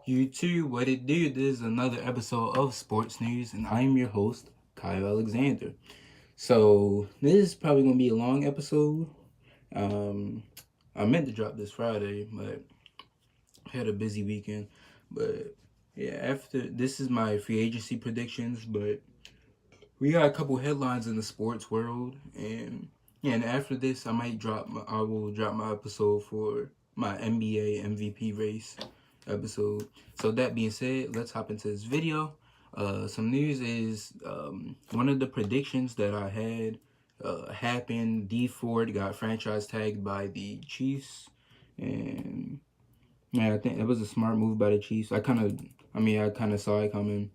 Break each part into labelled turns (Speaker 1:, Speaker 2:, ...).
Speaker 1: YouTube, what it do? This is another episode of Sports News, and I'm your host, Kyle Alexander. So this is probably gonna be a long episode. Um, I meant to drop this Friday, but had a busy weekend. But yeah, after this is my free agency predictions, but we got a couple headlines in the sports world, and yeah, and after this, I will drop my episode for my NBA MVP race episode. So that being said, let's hop into this video. Some news is one of the predictions that I had happened. D Ford got franchise tagged by the Chiefs, and yeah, I think it was a smart move by the Chiefs. I kind of saw it coming.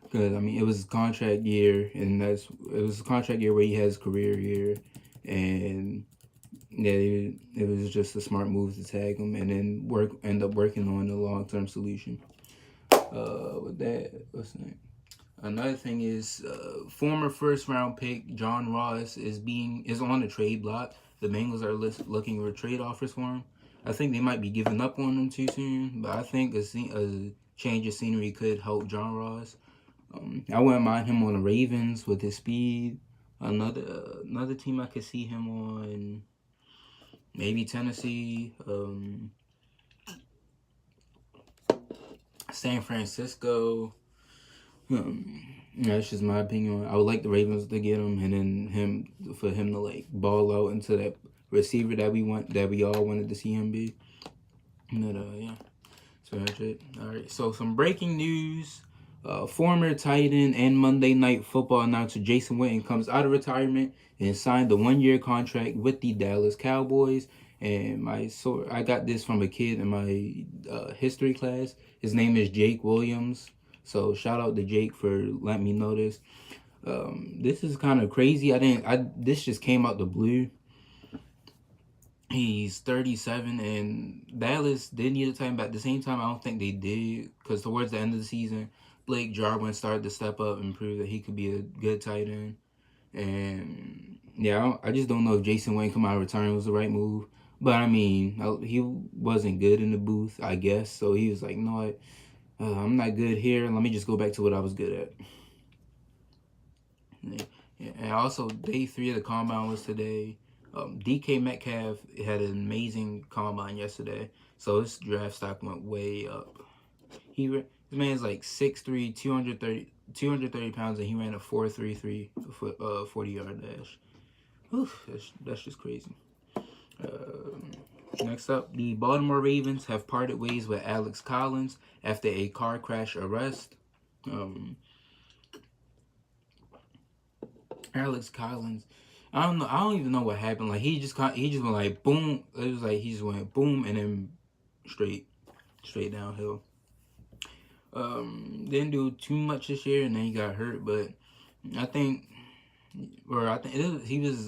Speaker 1: Because it was his contract year, and it was a contract year where he has career year, and yeah, it was just a smart move to tag him, and then end up working on a long-term solution. With that, what's the name? Another thing is former first-round pick John Ross is on the trade block. The Bengals are looking for trade offers for him. I think they might be giving up on him too soon, but I think a change of scenery could help John Ross. I wouldn't mind him on the Ravens with his speed. Another team I could see him on, maybe Tennessee, San Francisco. That's just my opinion. I would like the Ravens to get him, and then for him to like ball out into that receiver that we all wanted to see him be. But yeah, so that's it. All right. So some breaking news. Former tight end and Monday Night Football announcer Jason Witten comes out of retirement and signed a 1-year contract with the Dallas Cowboys. And I got this from a kid in my history class. His name is Jake Williams. So shout out to Jake for letting me know this. This is kind of crazy. This just came out the blue. He's 37, and Dallas did need a tight end, but at the same time, I don't think they did, because towards the end of the season, Blake Jarwin started to step up and prove that he could be a good tight end. And yeah, I just don't know if Jason Wayne come out of retirement was the right move. But he wasn't good in the booth, I guess. So he was like, no, I'm not good here. Let me just go back to what I was good at. Yeah, and also, day 3 of the combine was today. DK Metcalf had an amazing combine yesterday, so his draft stock went way up. This man's like 6'3", 230 pounds, and he ran a 4.33 40-yard dash. Oof, that's just crazy. Next up, the Baltimore Ravens have parted ways with Alex Collins after a car crash arrest. Alex Collins, I don't know. I don't even know what happened. Like he just went like boom. It was like he just went boom and then straight downhill. Didn't do too much this year, and then he got hurt. But I think, he was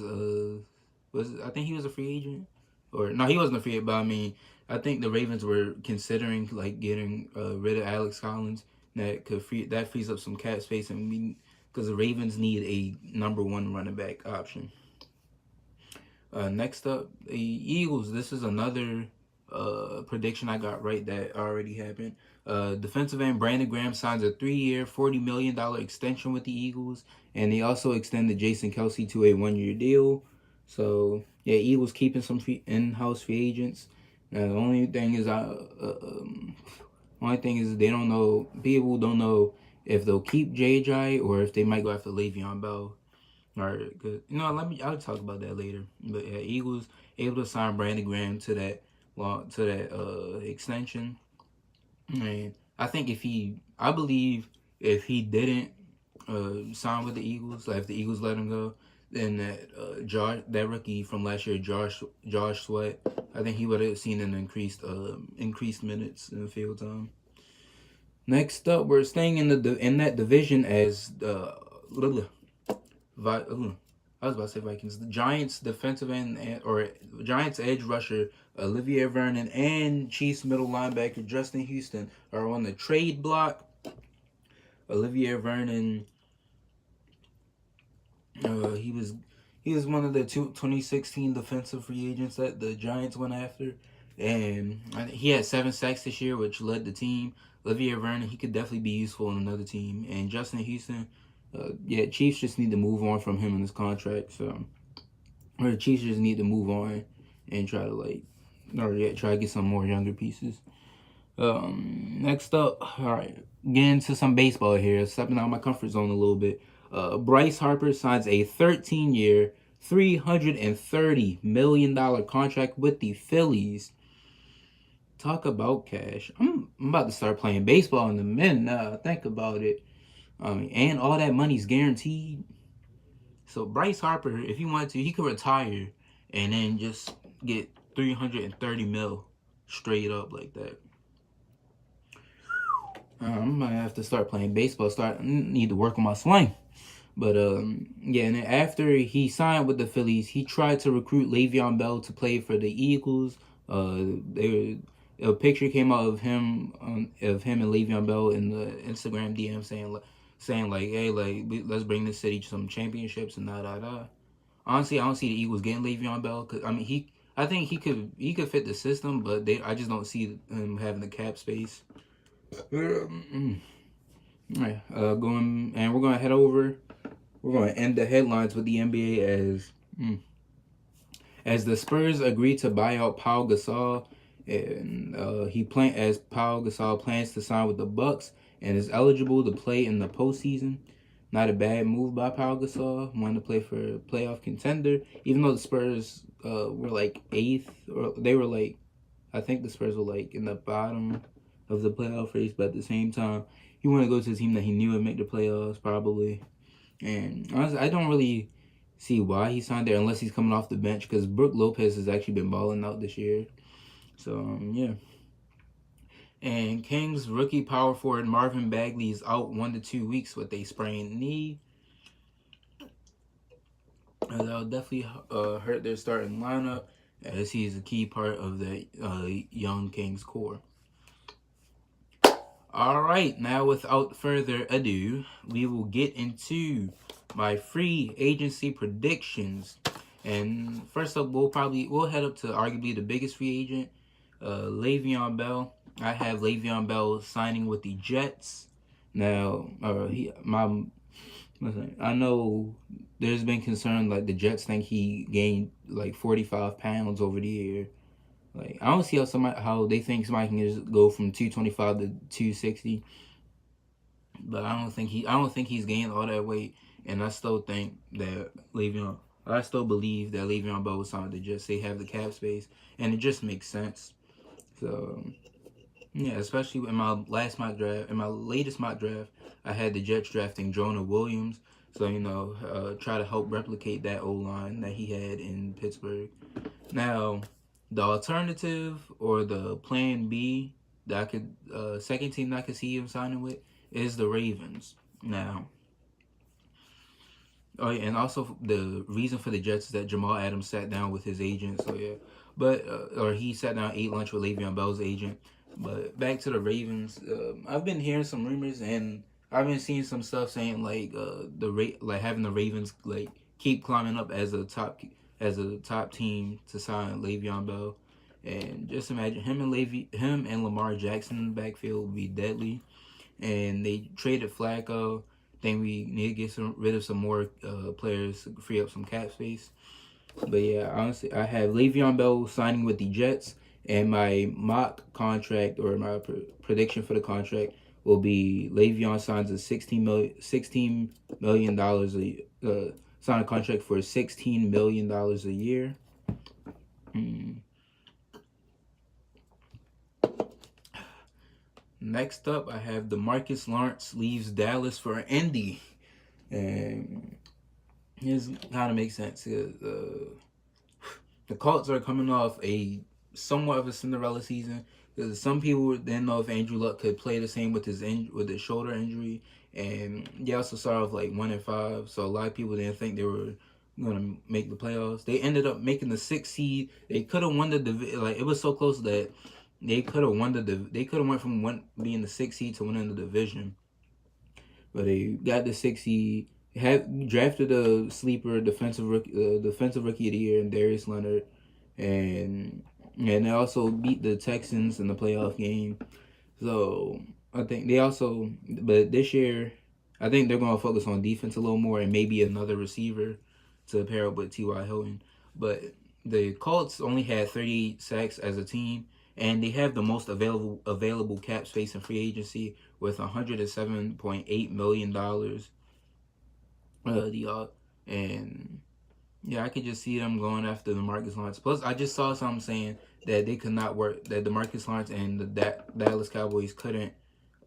Speaker 1: a free agent, or no, he wasn't a free agent. But I think the Ravens were considering like getting rid of Alex Collins. That frees up some cap space, and because the Ravens need a number 1 running back option. Next up, the Eagles. This is another prediction I got right that already happened. Defensive end Brandon Graham signs a 3-year, $40 million extension with the Eagles, and they also extended Jason Kelsey to a 1-year deal. So yeah, Eagles keeping some in-house free agents. The only thing is, they don't know. People don't know if they'll keep JJ or if they might go after Le'Veon Bell. Alright, good. I'll talk about that later. But yeah, Eagles able to sign Brandon Graham to that extension. And I believe if he didn't sign with the Eagles, like if the Eagles let him go, then that rookie from last year, Josh Sweat, I think he would have seen an increased minutes in the field time. Next up, we're staying in that division as I was about to say Vikings. The Giants defensive end or Giants edge rusher Olivier Vernon and Chiefs middle linebacker Justin Houston are on the trade block. Olivier Vernon, he was one of the 2016 defensive free agents that the Giants went after, And he had 7 sacks this year, which led the team. Olivier Vernon, he could definitely be useful on another team. And Justin Houston, yeah, Chiefs just need to move on from him in his contract. So, or the Chiefs just need to move on and try to try to get some more younger pieces. Next up, all right, getting into some baseball here, stepping out of my comfort zone a little bit. Bryce Harper signs a 13-year, $330 million contract with the Phillies. Talk about cash. I'm about to start playing baseball in the minute now. Think about it. And all that money's guaranteed. So Bryce Harper, if he wanted to, he could retire and then just get 330 mil straight up like that. I'm gonna have to start playing baseball. Need to work on my swing. But yeah, and then after he signed with the Phillies, he tried to recruit Le'Veon Bell to play for the Eagles. A picture came out of him and Le'Veon Bell in the Instagram DM saying like, hey, like let's bring this city some championships and da. Honestly, I don't see the Eagles getting Le'Veon Bell because I mean I think he could fit the system, but I just don't see him having the cap space. Alright, going and we're gonna head over. We're gonna end the headlines with the NBA as the Spurs agree to buy out Pau Gasol, and Pau Gasol plans to sign with the Bucks and is eligible to play in the postseason. Not a bad move by Pau Gasol. Wanted to play for a playoff contender, even though the Spurs were like eighth, or they were like, I think the Spurs were like in the bottom of the playoff race, but at the same time, he wanted to go to a team that he knew would make the playoffs probably. And honestly, I don't really see why he signed there unless he's coming off the bench because Brook Lopez has actually been balling out this year. So, yeah. And Kings rookie power forward Marvin Bagley is out 1 to 2 weeks with a sprained knee. That'll definitely hurt their starting lineup as he is a key part of the young Kings core. All right, now without further ado, we will get into my free agency predictions. And first up, we'll head up to arguably the biggest free agent, Le'Veon Bell. I have Le'Veon Bell signing with the Jets. Now, I know there's been concern like the Jets think he gained like 45 pounds over the year. Like I don't see how they think somebody can just go from 225 to 260. But I don't think he's gained all that weight, and I still think that I still believe that Le'Veon Bell was signed to just they have the cap space, and it just makes sense. So yeah, especially in my latest mock draft, I had the Jets drafting Jonah Williams. So try to help replicate that O-line that he had in Pittsburgh. Now, the alternative or the plan B that I could second team that I could see him signing with is the Ravens. Now, oh yeah, and also the reason for the Jets is that Jamal Adams sat down with his agent. So yeah, but or he sat down ate lunch with Le'Veon Bell's agent. But back to the Ravens, I've been hearing some rumors and I've been seeing some stuff saying like having the Ravens like keep climbing up as a top team to sign Le'Veon Bell. And just imagine him and Lamar Jackson in the backfield would be deadly. And they traded Flacco. Then we need to get rid of some more players to free up some cap space. But yeah, honestly, I have Le'Veon Bell signing with the Jets, and my mock contract or my prediction for the contract will be Le'Veon signs a $16 million sign a contract for $16 million a year. Next up, I have DeMarcus Lawrence leaves Dallas for Indy, and this kind of makes sense. The Colts are coming off a somewhat of a Cinderella season because some people didn't know if Andrew Luck could play the same with his shoulder injury, and they also started off like 1-5. So a lot of people didn't think they were gonna make the playoffs. They ended up making the 6th seed. They could have won the division. Like it was so close that they could have won they could have went from being the 6th seed to winning the division, but they got the 6th seed. Drafted a sleeper defensive rookie of the year in Darius Leonard, and and they also beat the Texans in the playoff game. So I think they also, but this year, I think they're going to focus on defense a little more and maybe another receiver to pair up with T.Y. Hilton. But the Colts only had 38 sacks as a team, and they have the most available cap space in free agency with $107.8 million. And yeah, I could just see them going after the Marcus Lawrence. Plus, I just saw something saying that they could not work, that the Marcus Lawrence and the Dallas Cowboys couldn't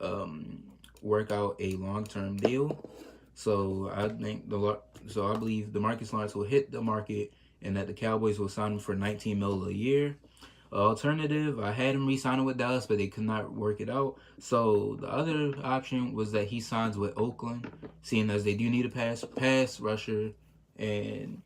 Speaker 1: um, work out a long-term deal. So I believe the Marcus Lawrence will hit the market, and that the Cowboys will sign him for 19 mil a year. Alternative, I had him re-signing with Dallas, but they could not work it out. So the other option was that he signs with Oakland, seeing as they do need a pass rusher, and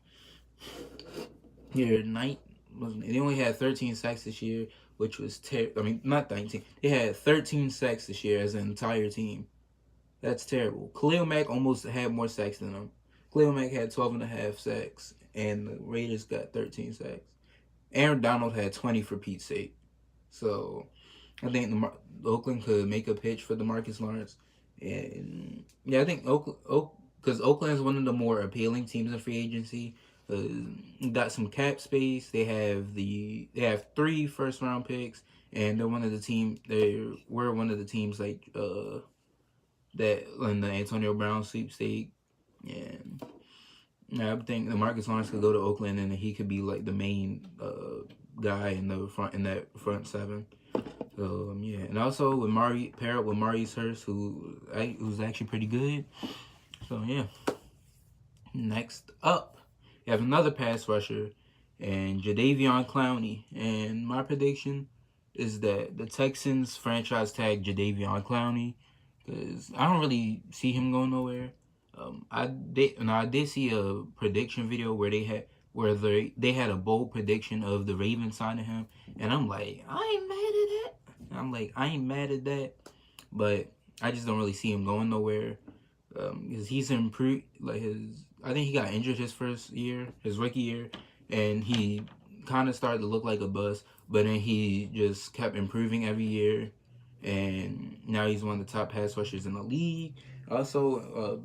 Speaker 1: here night they only had 13 sacks this year, which was I mean, not 19. They had 13 sacks this year as an entire team. That's terrible. Khalil Mack almost had more sacks than them. Khalil Mack had 12 and a half sacks, and the Raiders got 13 sacks. Aaron Donald had 20 for Pete's sake. So I think Oakland could make a pitch for DeMarcus Lawrence. And yeah, I think because Oakland is one of the more appealing teams in free agency. Got some cap space. They have 3 first round picks, and they're one of the team. They were one of the teams like that in the Antonio Brown sweepstake. And yeah, I think Marcus Lawrence could go to Oakland and he could be like the main guy in that front seven. So yeah, and also with pair up with Maurice Hurst, who's actually pretty good. So yeah. Next up, you have another pass rusher, and Jadeveon Clowney. And my prediction is that the Texans franchise tag Jadeveon Clowney, because I don't really see him going nowhere. I did see a prediction video where they had a bold prediction of the Ravens signing him, and I'm like, I ain't mad at that. I ain't mad at that, but I just don't really see him going nowhere. Because he's improved, I think he got injured his rookie year, and he kind of started to look like a bust, but then he just kept improving every year, and now he's one of the top pass rushers in the league. Also,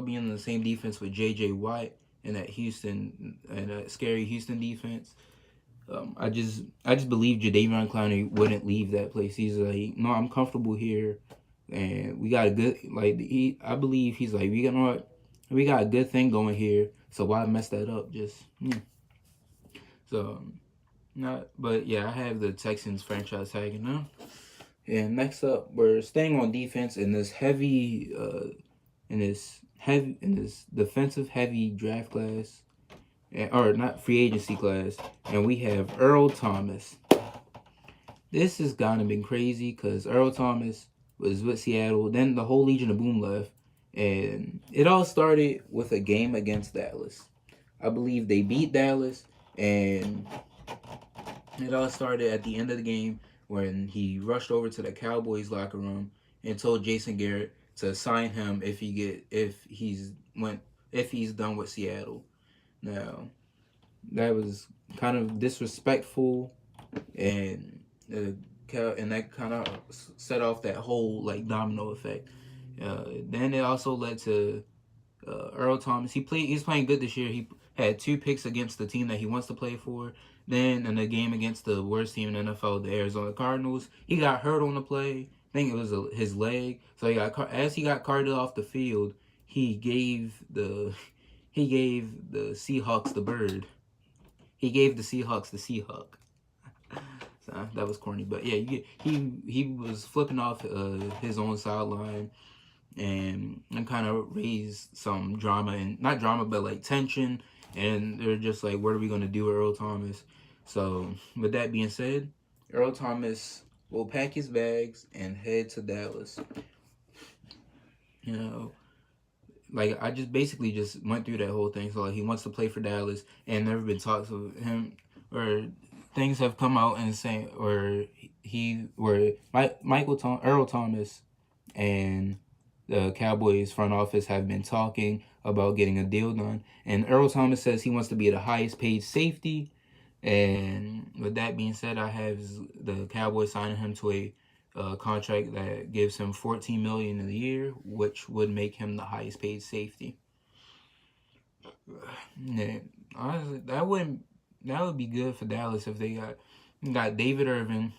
Speaker 1: being in the same defense with J.J. Watt and that scary Houston defense. I just believe Jadeveon Clowney wouldn't leave that place. He's like, no, I'm comfortable here, and we got a good I believe he's like, we got a good thing going here, so why mess that up? Just So, but yeah, I have the Texans franchise tagging now. And next up, we're staying on defense in this defensive heavy draft class, or not free agency class, and we have Earl Thomas. This has gotta been crazy because Earl Thomas was with Seattle, then the whole Legion of Boom left, and it all started with a game against Dallas. I believe they beat Dallas, and it all started at the end of the game when he rushed over to the Cowboys locker room and told Jason Garrett to sign him if he's done with Seattle. Now, that was kind of disrespectful, and that kind of set off that whole domino effect. Then it also led to Earl Thomas. He's playing good this year. He had 2 picks against the team that he wants to play for. Then in the game against the worst team in the NFL, the Arizona Cardinals, he got hurt on the play. I think it was his leg. So as he got carted off the field, he gave the Seahawks the bird. He gave the Seahawks the Seahawk. So that was corny, but yeah, he was flipping off his own sideline, and kind of raised some drama, and not drama, but tension. And they're just like, what are we gonna do with Earl Thomas? So with that being said, Earl Thomas will pack his bags and head to Dallas. I just basically just went through that whole thing. So he wants to play for Dallas, and there have been talks of him, or things have come out and saying, Earl Thomas and the Cowboys front office have been talking about getting a deal done, and Earl Thomas says he wants to be the highest paid safety, And with that being said, I have the Cowboys signing him to a contract that gives him $14 million a year, which would make him the highest paid safety. Yeah, honestly, that would be good for Dallas if they got David Irvin.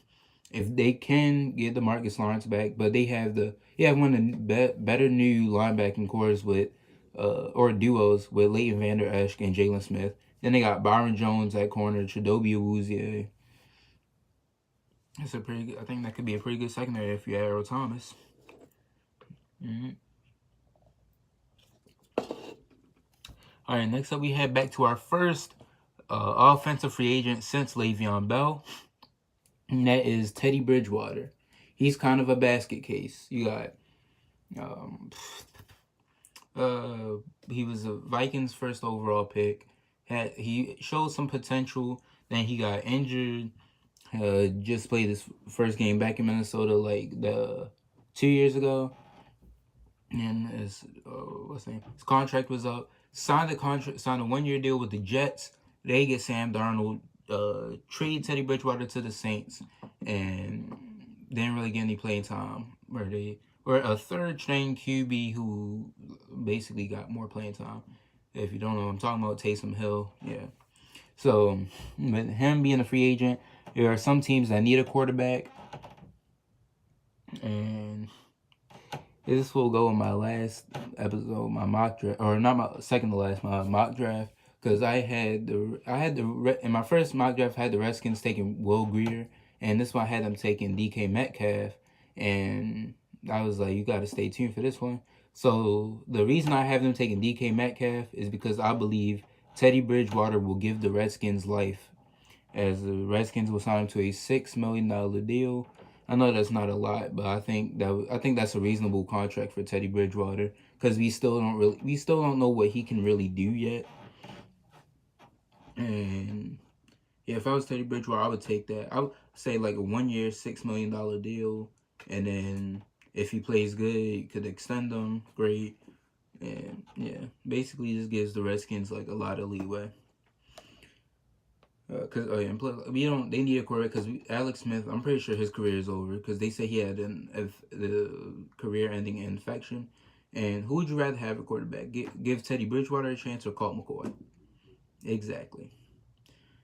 Speaker 1: If they can get the Marcus Lawrence back, but they have one of the better new linebacking cores with or duos with Leighton Vander Esch and Jalen Smith. Then they got Byron Jones at corner, Chidobe Awuzie. It's a pretty good, I think that could be a pretty good secondary if you add Earl Thomas. Mm-hmm. All right, next up we head back to our first offensive free agent since Le'Veon Bell. And that is Teddy Bridgewater. He's kind of a basket case. You got he was a Vikings first overall pick. He showed some potential. Then he got injured. Just played his first game back in Minnesota like 2 years ago. And his his contract was up. Signed a 1-year deal with the Jets. They get Sam Darnold. Trade Teddy Bridgewater to the Saints, and didn't really get any playing time. Where they were a third string QB who basically got more playing time. If you don't know what I'm talking about, Taysom Hill. Yeah. So with him being a free agent, there are some teams that need a quarterback, and this will go in my last episode, my mock draft, or not my second to last, my mock draft. Because in my first mock draft, I had the Redskins taking Will Grier, and this one I had them taking DK Metcalf, and I was like, you got to stay tuned for this one. So the reason I have them taking DK Metcalf is because I believe Teddy Bridgewater will give the Redskins life, as the Redskins will sign him to a $6 million deal. I know that's not a lot, but I think that's a reasonable contract for Teddy Bridgewater because we still don't know what he can really do yet. And yeah, if I was Teddy Bridgewater, I would take that. I would say like a 1-year, $6 million deal, and then if he plays good, you could extend him. Great, and yeah, basically just gives the Redskins like a lot of leeway. Cause they need a quarterback because Alex Smith, I'm pretty sure his career is over because they say he had the career-ending infection. And who would you rather have a quarterback? Give Teddy Bridgewater a chance or Colt McCoy? Exactly.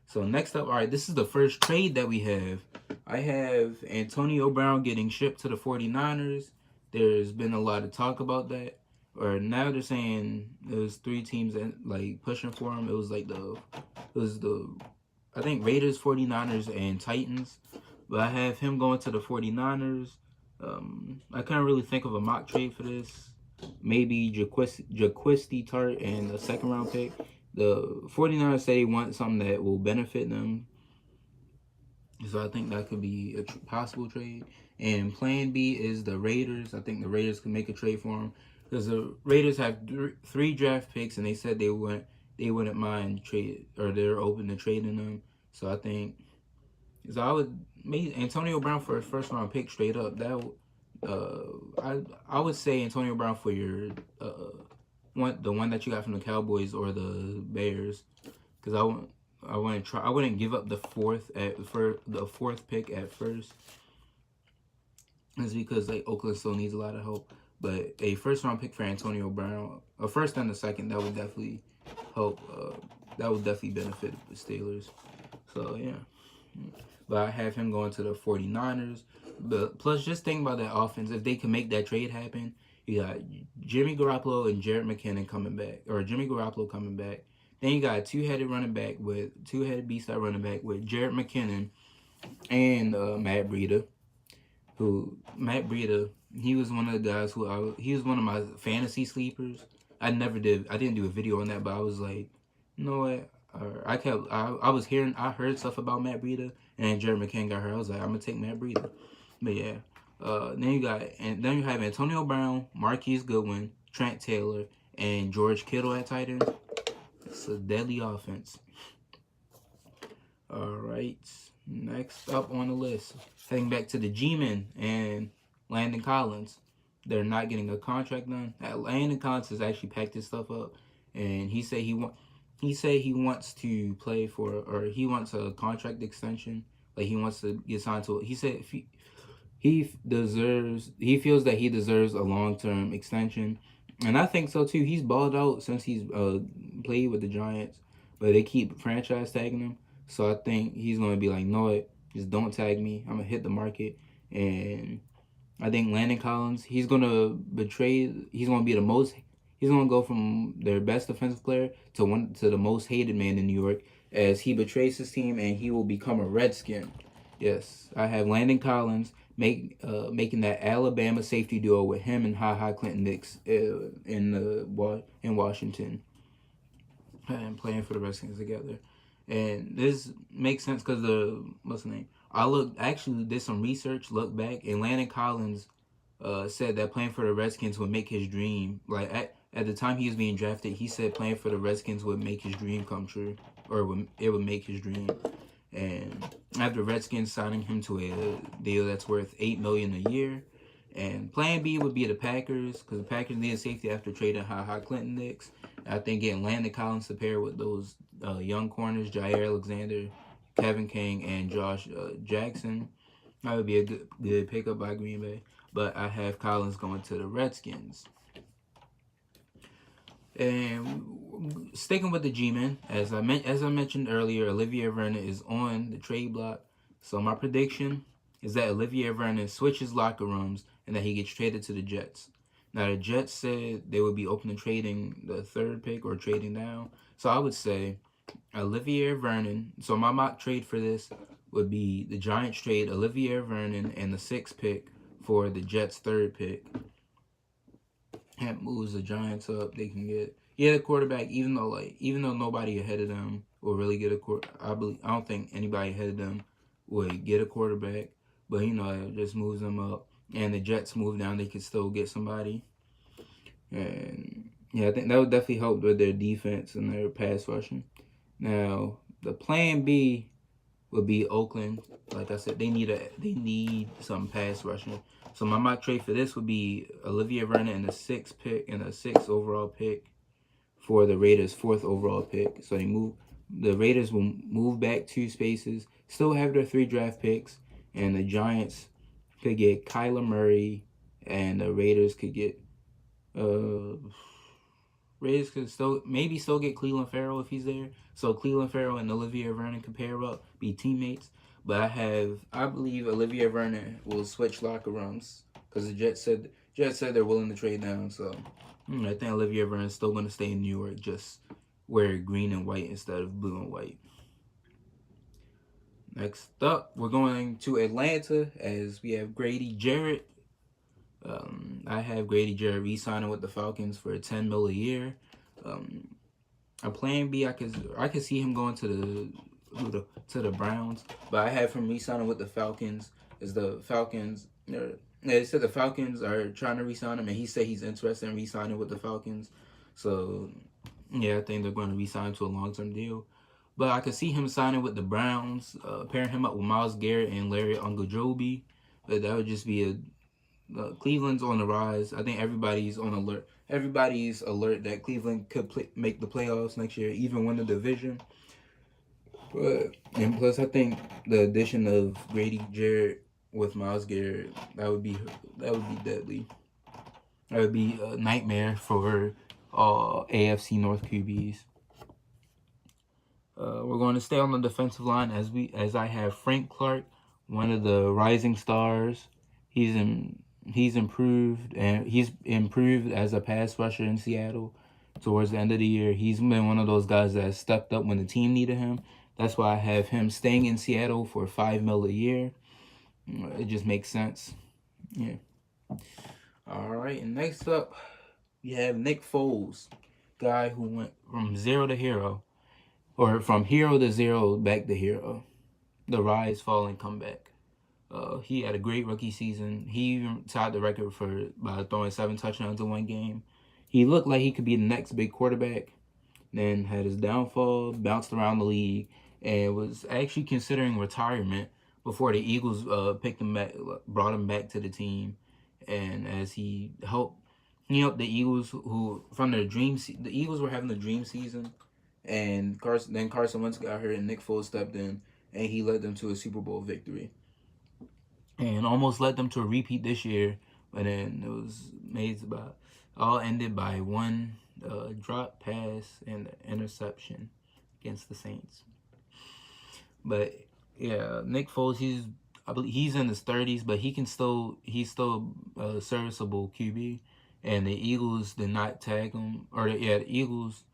Speaker 1: So next up, all right, this is the first trade that we have. I have Antonio Brown getting shipped to the 49ers. There's been a lot of talk about that. Or now they're saying there's 3 teams like pushing for him. It was the I think Raiders, 49ers, and Titans. But I have him going to the 49ers. I couldn't really think of a mock trade for this. Maybe Jaquiski Tart and a 2nd-round pick. The 49ers say they want something that will benefit them. So I think that could be a possible trade. And plan B is the Raiders. I think the Raiders can make a trade for him. Because the Raiders have 3 draft picks, and they said they wouldn't mind trade, or they're open to trading them. So I think, so I would make Antonio Brown for a 1st-round pick straight up. I would say Antonio Brown for your the one that you got from the Cowboys or the Bears, because I wouldn't give up the 4th pick at first. It's because like Oakland still needs a lot of help. But a 1st-round pick for Antonio Brown, a 1st and a 2nd, that would definitely help. That would definitely benefit the Steelers. So yeah, but I have him going to the 49ers. But plus, just think about that offense. If they can make that trade happen, you got Jimmy Garoppolo and Jerick McKinnon coming back, or Jimmy Garoppolo coming back. Then you got a two-headed beast at running back with Jerick McKinnon and Matt Breida. He was one of the guys he was one of my fantasy sleepers. I didn't do a video on that, but I was like, you know what? I heard stuff about Matt Breida, and Jerick McKinnon got hurt. I was like, I'm gonna take Matt Breida. But yeah, then you have Antonio Brown, Marquise Goodwin, Trent Taylor, and George Kittle at tight end. It's a deadly offense. All right, next up on the list, heading back to the G-Men and Landon Collins. They're not getting a contract done. Landon Collins has actually packed his stuff up, and he said he said he wants to play for, or he wants a contract extension. Like he wants to get signed to it. He said if he feels that he deserves a long term extension, and I think so too. He's balled out since he's played with the Giants, but they keep franchise tagging him. So I think he's gonna be like, no, it just don't tag me. I'm gonna hit the market, and I think Landon Collins, he's gonna betray. He's gonna be the most. He's gonna go from their best defensive player to the most hated man in New York as he betrays his team and he will become a Redskin. Yes, I have Landon Collins making that Alabama safety duo with him and Ha Clinton Dix in Washington and playing for the Redskins together. And this makes sense because what's the name? Actually did some research, look back, and Landon Collins said that playing for the Redskins would make his dream. Like at the time he was being drafted, he said playing for the Redskins would make his dream come true, or it would make his dream. And after Redskins signing him to a deal that's worth $8 million a year, and Plan B would be the Packers because the Packers needed safety after trading Ha Clinton Dix. I think getting Landon Collins to pair with those young corners, Jair Alexander, Kevin King, and Josh Jackson, that would be a good pickup by Green Bay. But I have Collins going to the Redskins. And sticking with the G-men, as I mentioned earlier, Olivier Vernon is on the trade block. So my prediction is that Olivier Vernon switches locker rooms and that he gets traded to the Jets. Now the Jets said they would be open to trading the third pick or trading down. So I would say Olivier Vernon. So my mock trade for this would be the Giants trade Olivier Vernon and the 6th pick for the Jets' 3rd pick. That moves the Giants up. They can get a quarterback, even though nobody ahead of them will really get a quarterback. I don't think anybody ahead of them would get a quarterback, but it just moves them up. And the Jets move down, they could still get somebody. And yeah, I think that would definitely help with their defense and their pass rushing. Now the plan B would be Oakland. Like I said, they need some pass rushing. So my mock trade for this would be Olivier Vernon and a 6th pick and a 6th overall pick for the Raiders' 4th overall pick. So the Raiders will move back 2 spaces, still have their 3 draft picks, and the Giants could get Kyler Murray, and the Raiders could get Raiders could still get Cleveland Farrell if he's there. So Cleveland Farrell and Olivier Vernon could pair up, be teammates. But I believe Olivier Vernon will switch locker rooms because the Jets said they're willing to trade down. So I think Olivier Vernon is still going to stay in New York, just wear green and white instead of blue and white. Next up, we're going to Atlanta as we have Grady Jarrett. I have Grady Jarrett re-signing with the Falcons for $10 million a year. A plan B, I could see him going to the Browns, but I have him re-signing with the Falcons. As the Falcons, they said the Falcons are trying to re-sign him, and he said he's interested in re-signing with the Falcons. So yeah, I think they're going to re-sign to a long-term deal. But I could see him signing with the Browns, pairing him up with Myles Garrett and Larry Ogunjobi. But that would just be Cleveland's on the rise. I think everybody's on alert. Everybody's alert that Cleveland could make the playoffs next year, even win the division. And plus, I think the addition of Grady Jarrett with Myles Garrett, that would be deadly. That would be a nightmare for AFC North QBs. We're going to stay on the defensive line as I have Frank Clark, one of the rising stars. He's improved as a pass rusher in Seattle towards the end of the year. He's been one of those guys that stepped up when the team needed him. That's why I have him staying in Seattle for $5 million a year. It just makes sense. Yeah. All right, and next up, we have Nick Foles, guy who went from zero to hero, or from hero to zero back to hero. The rise, fall, and comeback. He had a great rookie season. He even tied the record by throwing 7 touchdowns in one game. He looked like he could be the next big quarterback. Then had his downfall, bounced around the league, and was actually considering retirement before the Eagles picked him back, brought him back to the team, and as he helped the Eagles, who from their the Eagles were having a dream season, and Carson Wentz got hurt, and Nick Foles stepped in, and he led them to a Super Bowl victory, and almost led them to a repeat this year. But then it was made about all ended by one drop pass and interception against the Saints. But yeah, Nick Foles, I believe he's in his 30s, but he's still a serviceable QB. And the Eagles did not tag him, the Eagles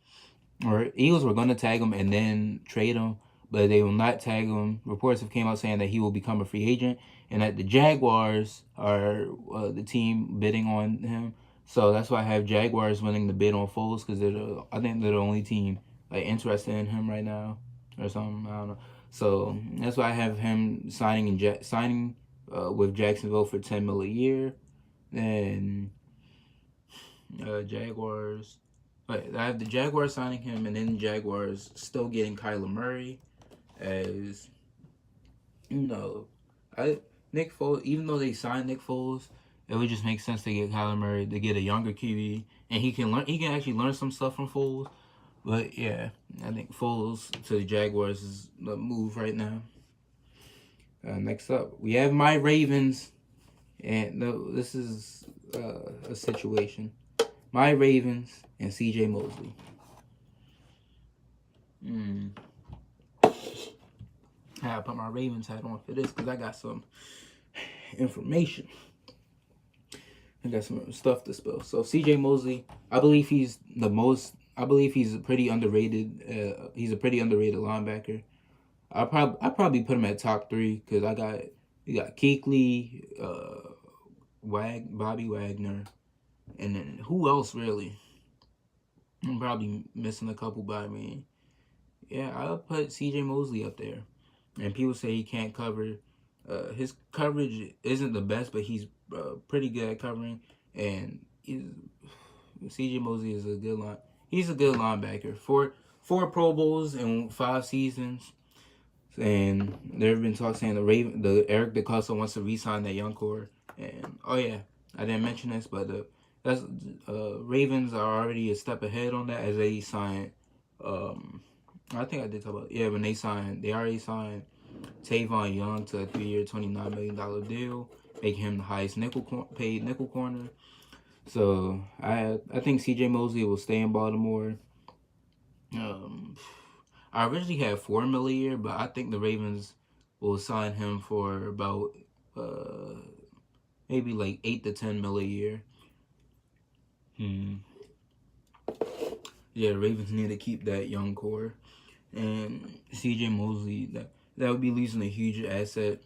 Speaker 1: were going to tag him and then trade him, but they will not tag him. Reports have came out saying that he will become a free agent, and that the Jaguars are the team bidding on him. So that's why I have Jaguars winning the bid on Foles, because I think they're the only team like interested in him right now, or something. I don't know. So that's why I have him signing with Jacksonville for $10 million a year, and Jaguars. But I have the Jaguars signing him, and then the Jaguars still getting Kyler Murray, as Nick Foles. Even though they signed Nick Foles, it would just make sense to get Kyler Murray, to get a younger QB, and he can actually learn some stuff from Foles. But yeah, I think Foles to the Jaguars is the move right now. Next up, we have my Ravens, and this is a situation. My Ravens and C.J. Mosley. I put my Ravens hat on for this because I got some information. I got some stuff to spill. So C.J. Mosley, I believe he's a pretty underrated. He's a pretty underrated linebacker. I probably put him at top 3 because you got Kuechly, Bobby Wagner, and then who else really? I'm probably missing a couple, but I mean, yeah, I'll put C.J. Mosley up there. And people say he can't cover. His coverage isn't the best, but he's pretty good at covering. And C.J. Mosley is He's a good linebacker. Four Pro Bowls in 5 seasons. And there have been talks saying the Eric DeCosta wants to re-sign that young core. And oh yeah, I didn't mention this, but Ravens are already a step ahead on that, as they signed. I think I did talk about when they already signed Tavon Young to a 3-year, $29 million deal, making him the highest paid nickel corner. So I think C.J. Mosley will stay in Baltimore. I originally had $4 million a year, but I think the Ravens will sign him for about maybe like $8 to $10 million a year. Yeah, the Ravens need to keep that young core, and C.J. Mosley, that would be losing a huge asset.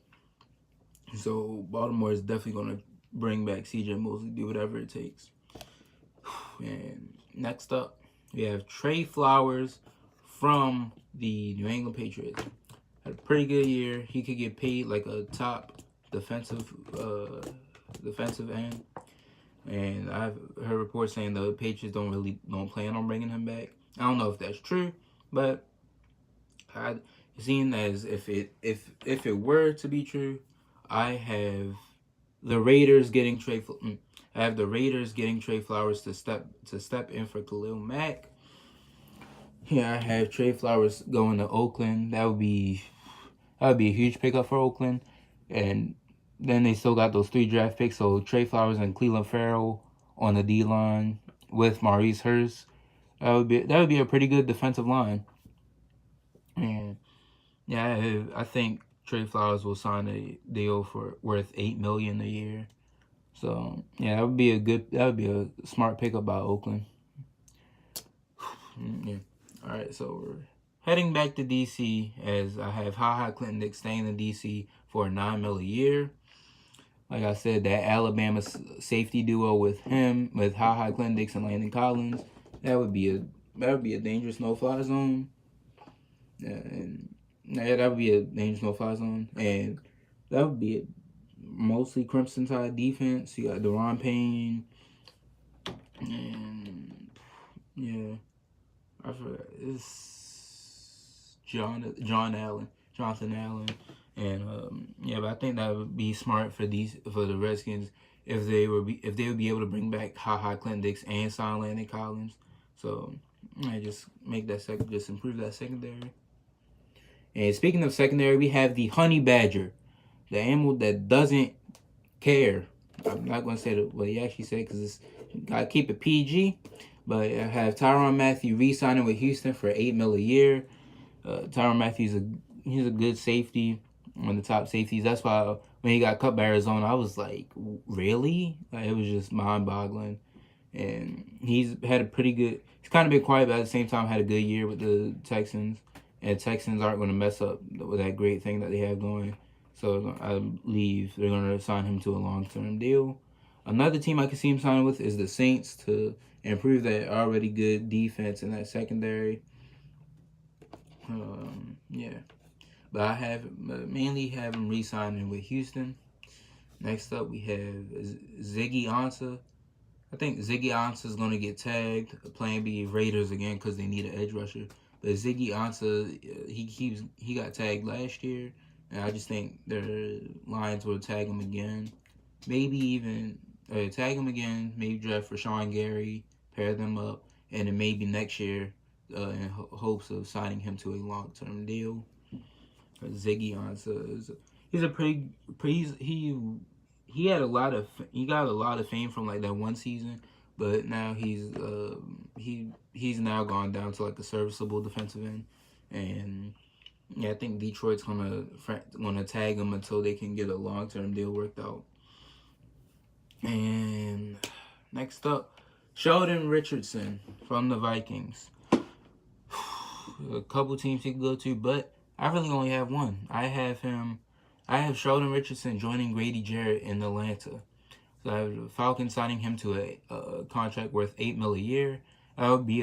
Speaker 1: So Baltimore is definitely going to bring back C.J. Mosley, do whatever it takes. And next up, we have Trey Flowers from the New England Patriots. Had a pretty good year. He could get paid like a top defensive end. And I've heard reports saying the Patriots don't plan on bringing him back. I don't know if that's true, but it seems as if it were to be true, I have the Raiders getting Trey Flowers to step in for Khalil Mack. Yeah, I have Trey Flowers going to Oakland. That would be a huge pickup for Oakland, and then they still got those 3 draft picks. So Trey Flowers and Cleveland Farrell on the D line with Maurice Hurst. That would be a pretty good defensive line. And yeah, I think Trey Flowers will sign a deal worth $8 million a year. So yeah, that would be a smart pickup by Oakland. Yeah. All right, so we're heading back to DC, as I have HaHa Clinton staying in DC for $9 million a year. Like I said, that Alabama safety duo with HaHa Clinton and Landon Collins, that would be a dangerous no-fly zone. That would be a dangerous no-fly zone, and that would be mostly Crimson Tide defense. You got Deron Payne, and yeah, I forgot, it's Jonathan Allen. And but I think that would be smart for the Redskins if they would be able to bring back HaHa Clinton and sign Landon Collins. So I just just improve that secondary. And speaking of secondary, we have the honey badger, the animal that doesn't care. I'm not going to say what he actually said because it's got to keep it PG. But I have Tyrann Mathieu re-signing with Houston for $8 million a year. Tyrann Mathieu he's a good safety, one of the top safeties. That's why when he got cut by Arizona, I was like, really? Like, it was just mind-boggling. And he's had a pretty good. He's kind of been quiet, but at the same time had a good year with the Texans. And Texans aren't going to mess up with that great thing that they have going. So I believe they're going to sign him to a long-term deal. Another team I can see him signing with is the Saints to improve that already good defense in that secondary. Yeah, but I have mainly have him re-signing with Houston. Next up, we have Ziggy Ansah. I think Ziggy Ansah is going to get tagged. Plan B Raiders again because they need an edge rusher. But Ziggy Ansah, he got tagged last year, and I just think their Lions will tag him again. Maybe even tag him again. Maybe draft Rashawn Gary, pair them up, and then maybe next year, in hopes of signing him to a long-term deal. Ziggy Ansah he's a pretty he had a lot of he got a lot of fame from like that one season, but now he's now gone down to like a serviceable defensive end, and yeah, I think Detroit's gonna tag him until they can get a long term deal worked out. And next up, Sheldon Richardson from the Vikings. A couple teams he could go to, but I really only have one. I have Sheldon Richardson joining Grady Jarrett in Atlanta. So I have the Falcons signing him to a contract worth $8 million a year. That would be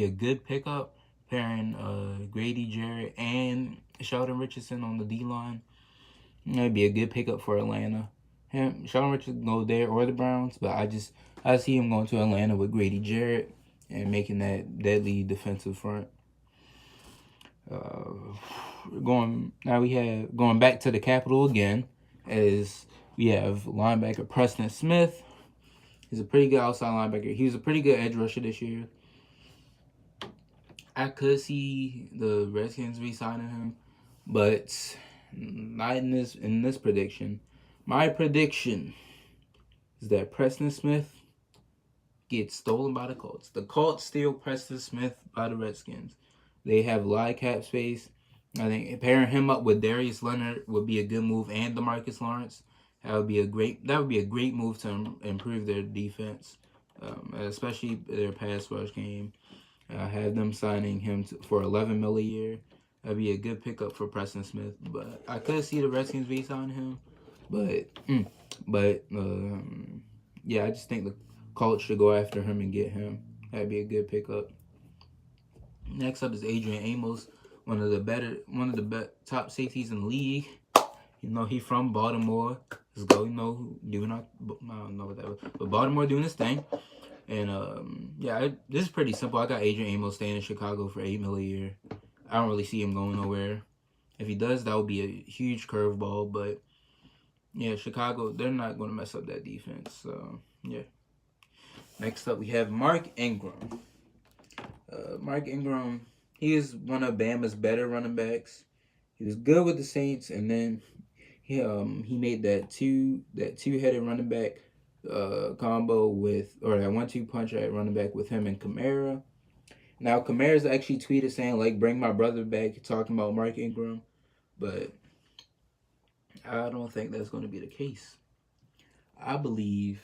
Speaker 1: a good pickup, pairing Grady Jarrett and Sheldon Richardson on the D line. That'd be a good pickup for Atlanta. Sheldon Richardson can go there or the Browns, but I see him going to Atlanta with Grady Jarrett and making that deadly defensive front. Going back to the Capitol again, as we have linebacker Preston Smith. He's a pretty good outside linebacker. He was a pretty good edge rusher this year. I could see the Redskins re-signing him, but not in this prediction. My prediction is that Preston Smith gets stolen by the Colts. The Colts steal Preston Smith by the Redskins. They have a lot of cap space. I think pairing him up with Darius Leonard would be a good move, and DeMarcus Lawrence. That would be a great move to improve their defense, especially their pass rush game. Have them signing him for $11 million a year. That'd be a good pickup for Preston Smith. But I could see the Redskins re-sign him. But yeah, I just think the Colts should go after him and get him. That'd be a good pickup. Next up is Adrian Amos, one of the top safeties in the league. You know, he from Baltimore. Let's go. You know, I don't know what that was, but Baltimore doing his thing. And this is pretty simple. I got Adrian Amos staying in Chicago for $8 million a year. I don't really see him going nowhere. If he does, that would be a huge curveball. But yeah, Chicago, they're not going to mess up that defense. So yeah. Next up, we have Mark Ingram. Mark Ingram, he is one of Bama's better running backs. He was good with the Saints, and then he made that two-headed running back combo or that 1-2 punch at running back with him and Kamara. Now Kamara's actually tweeted saying like bring my brother back, talking about Mark Ingram, but I don't think that's going to be the case. I believe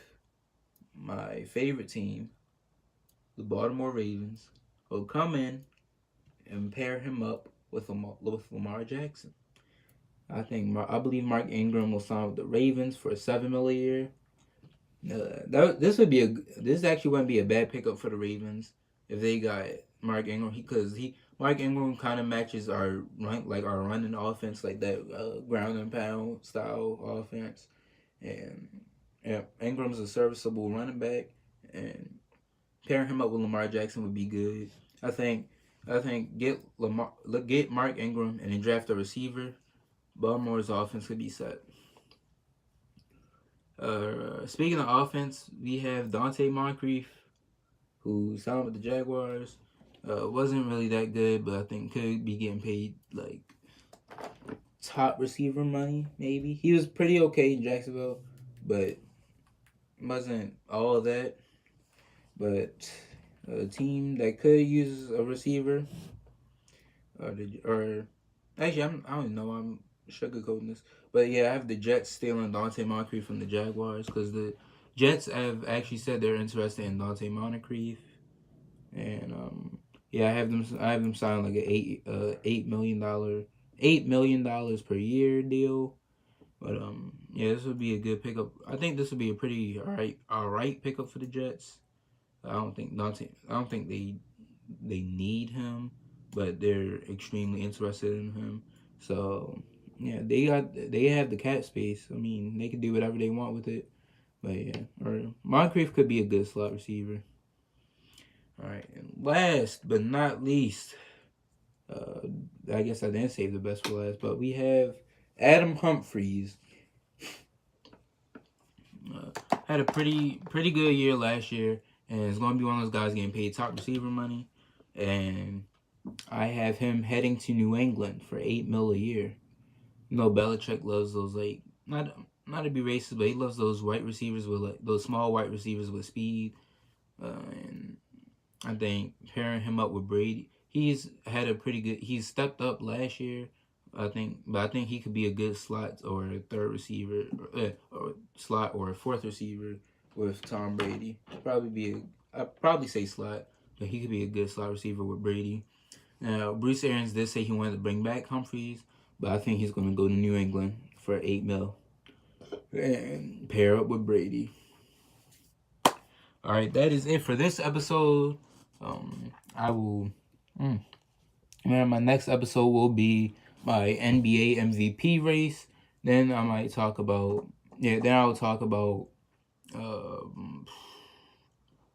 Speaker 1: my favorite team, the Baltimore Ravens, will come in and pair him up with Lamar Jackson. I believe Mark Ingram will sign with the Ravens for $7 million a year. This actually wouldn't be a bad pickup for the Ravens if they got Mark Ingram because Mark Ingram kind of matches our running offense, like that ground and pound style offense, and Ingram's a serviceable running back, and pairing him up with Lamar Jackson would be good. I think get Mark Ingram and then draft a receiver. Baltimore's offense could be set. Speaking of offense, we have Dante Moncrief, who signed with the Jaguars. Wasn't really that good, but I think could be getting paid like top receiver money. Maybe he was pretty okay in Jacksonville, but wasn't all that. But a team that could use a receiver, or actually, I don't know. I'm sugarcoating this, but yeah, I have the Jets stealing Dante Moncrief from the Jaguars because the Jets have actually said they're interested in Dante Moncrief, and yeah, I have them sign like a $8 million per year deal. But yeah, this would be a good pickup. I think this would be a pretty all right pickup for the Jets. I don't think they need him, but they're extremely interested in him. So yeah, they have the cap space. I mean, they can do whatever they want with it. But yeah, or Moncrief could be a good slot receiver. All right, and last but not least, uh, I guess I didn't save the best for last, but we have Adam Humphries. Had a pretty good year last year, and is going to be one of those guys getting paid top receiver money. And I have him heading to New England for $8 million a year. You know, Belichick loves those like not to be racist, but he loves those white receivers with like those small white receivers with speed. And I think pairing him up with Brady, he's had a pretty good. He's stepped up last year. But I think he could be a good slot or a third receiver, or slot or a fourth receiver with Tom Brady. I'd probably say slot, but he could be a good slot receiver with Brady. Now, Bruce Arians did say he wanted to bring back Humphries, but I think he's going to go to New England for $8 million and pair up with Brady. All right, that is it for this episode. I will. My next episode will be my NBA MVP race. Then I might talk about Then I will talk about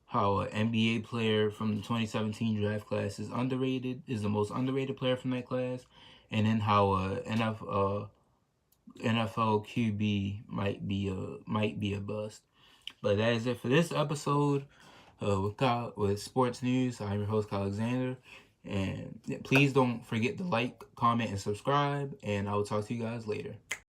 Speaker 1: how an NBA player from the 2017 draft class is the most underrated player from that class, and then how a NFL QB might be a bust. But that is it for this episode with Sports News. I'm your host, Kyle Alexander. And please don't forget to like, comment, and subscribe. And I will talk to you guys later.